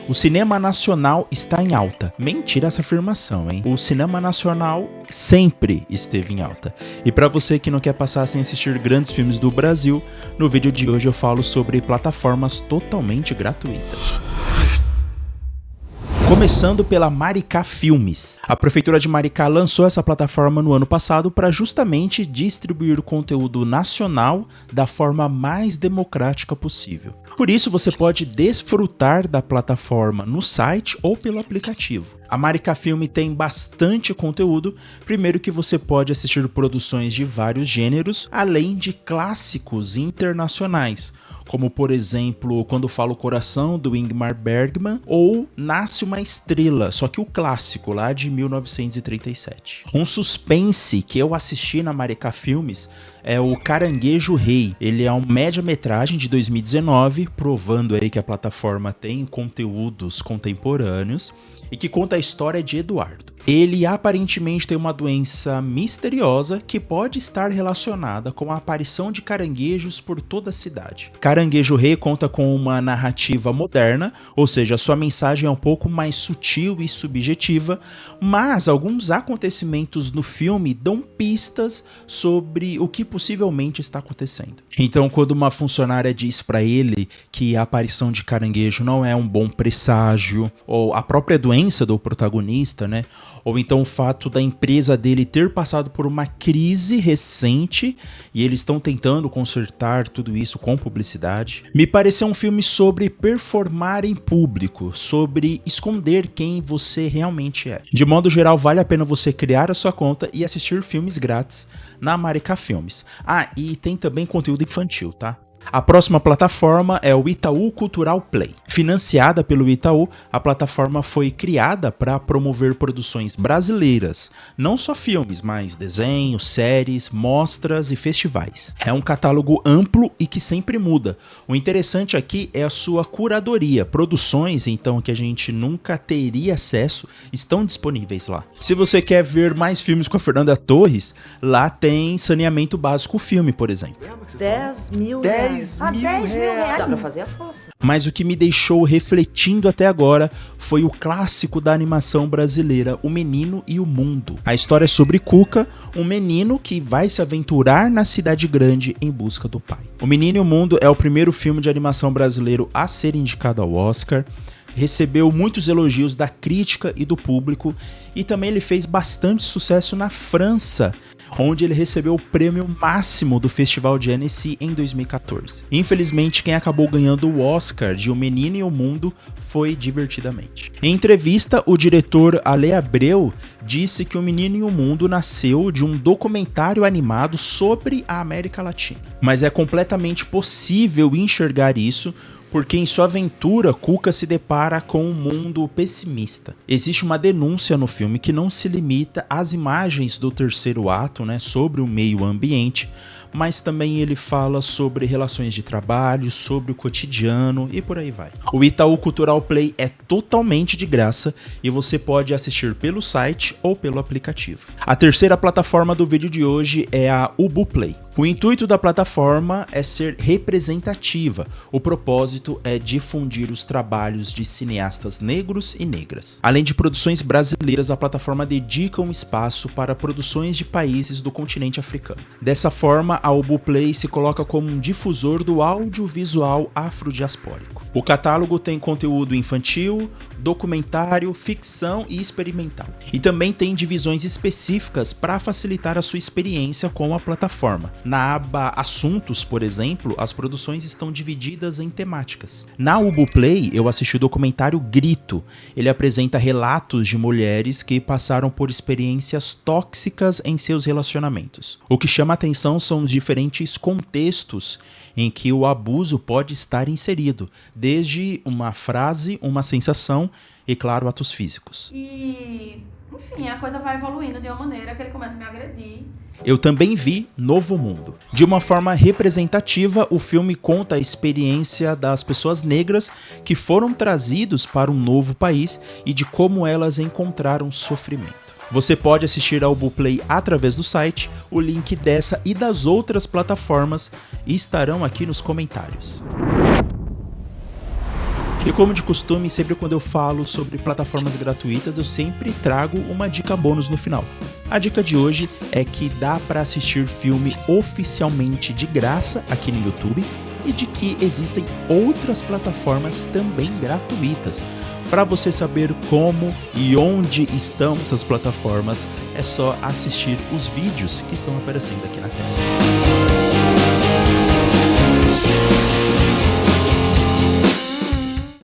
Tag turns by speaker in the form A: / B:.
A: O cinema nacional está em alta. Mentira essa afirmação, hein? O cinema nacional sempre esteve em alta. E para você que não quer passar sem assistir grandes filmes do Brasil, no vídeo de hoje eu falo sobre plataformas totalmente gratuitas. Começando pela Maricá Filmes. A Prefeitura de Maricá lançou essa plataforma no ano passado para justamente distribuir o conteúdo nacional da forma mais democrática possível. Por isso, você pode desfrutar da plataforma no site ou pelo aplicativo. A Maricá Filme tem bastante conteúdo, primeiro que você pode assistir produções de vários gêneros, além de clássicos internacionais, como por exemplo, Quando Fala o Coração, do Ingmar Bergman, ou Nasce uma Estrela, só que o clássico, lá de 1937. Um suspense que eu assisti na Maricá Filmes é o Caranguejo Rei. Ele é um média-metragem de 2019, provando aí que a plataforma tem conteúdos contemporâneos, e que conta a história de Eduardo. Ele aparentemente tem uma doença misteriosa que pode estar relacionada com a aparição de caranguejos por toda a cidade. Caranguejo Rei conta com uma narrativa moderna, ou seja, sua mensagem é um pouco mais sutil e subjetiva, mas alguns acontecimentos no filme dão pistas sobre o que possivelmente está acontecendo. Então, quando uma funcionária diz para ele que a aparição de caranguejo não é um bom presságio, ou a própria doença do protagonista, né? Ou então o fato da empresa dele ter passado por uma crise recente e eles estão tentando consertar tudo isso com publicidade. Me pareceu um filme sobre performar em público, sobre esconder quem você realmente é. De modo geral, vale a pena você criar a sua conta e assistir filmes grátis na Maricá Filmes. Ah, e tem também conteúdo infantil, tá? A próxima plataforma é o Itaú Cultural Play. Financiada pelo Itaú, a plataforma foi criada para promover produções brasileiras, não só filmes, mas desenhos, séries, mostras e festivais. É um catálogo amplo e que sempre muda. O interessante aqui é a sua curadoria. Produções, então, que a gente nunca teria acesso, estão disponíveis lá. Se você quer ver mais filmes com a Fernanda Torres, lá tem Saneamento Básico Filme, por exemplo.
B: 10 mil reais.
C: 10 mil reais.
B: Dá pra fazer a fossa.
A: Mas o que me deixou refletindo até agora foi o clássico da animação brasileira, O Menino e o Mundo. A história é sobre Cuca, um menino que vai se aventurar na cidade grande em busca do pai. O Menino e o Mundo é o primeiro filme de animação brasileiro a ser indicado ao Oscar. Recebeu muitos elogios da crítica e do público, e também ele fez bastante sucesso na França, onde ele recebeu o prêmio máximo do Festival de Annecy em 2014. Infelizmente, quem acabou ganhando o Oscar de O Menino e o Mundo foi Divertidamente. Em entrevista, o diretor Ale Abreu disse que O Menino e o Mundo nasceu de um documentário animado sobre a América Latina. Mas é completamente possível enxergar isso, porque em sua aventura, Cuca se depara com um mundo pessimista. Existe uma denúncia no filme que não se limita às imagens do terceiro ato, né, sobre o meio ambiente, mas também ele fala sobre relações de trabalho, sobre o cotidiano e por aí vai. O Itaú Cultural Play é totalmente de graça e você pode assistir pelo site ou pelo aplicativo. A terceira plataforma do vídeo de hoje é a Ubu Play. O intuito da plataforma é ser representativa. O propósito é difundir os trabalhos de cineastas negros e negras. Além de produções brasileiras, a plataforma dedica um espaço para produções de países do continente africano. Dessa forma, a Ubu Play se coloca como um difusor do audiovisual afrodiaspórico. O catálogo tem conteúdo infantil, documentário, ficção e experimental. E também tem divisões específicas para facilitar a sua experiência com a plataforma. Na aba Assuntos, por exemplo, as produções estão divididas em temáticas. Na Ubu Play, eu assisti o documentário Grito. Ele apresenta relatos de mulheres que passaram por experiências tóxicas em seus relacionamentos. O que chama a atenção são os diferentes contextos em que o abuso pode estar inserido, desde uma frase, uma sensação e, claro, atos físicos.
C: E, enfim, a coisa vai evoluindo de uma maneira que ele começa a me agredir.
A: Eu também vi Novo Mundo. De uma forma representativa, o filme conta a experiência das pessoas negras que foram trazidos para um novo país e de como elas encontraram sofrimento. Você pode assistir ao Ubu Play através do site, o link dessa e das outras plataformas estarão aqui nos comentários. E como de costume, sempre quando eu falo sobre plataformas gratuitas, eu sempre trago uma dica bônus no final. A dica de hoje é que dá para assistir filme oficialmente de graça aqui no YouTube e de que existem outras plataformas também gratuitas. Para você saber como e onde estão essas plataformas, é só assistir os vídeos que estão aparecendo aqui na tela.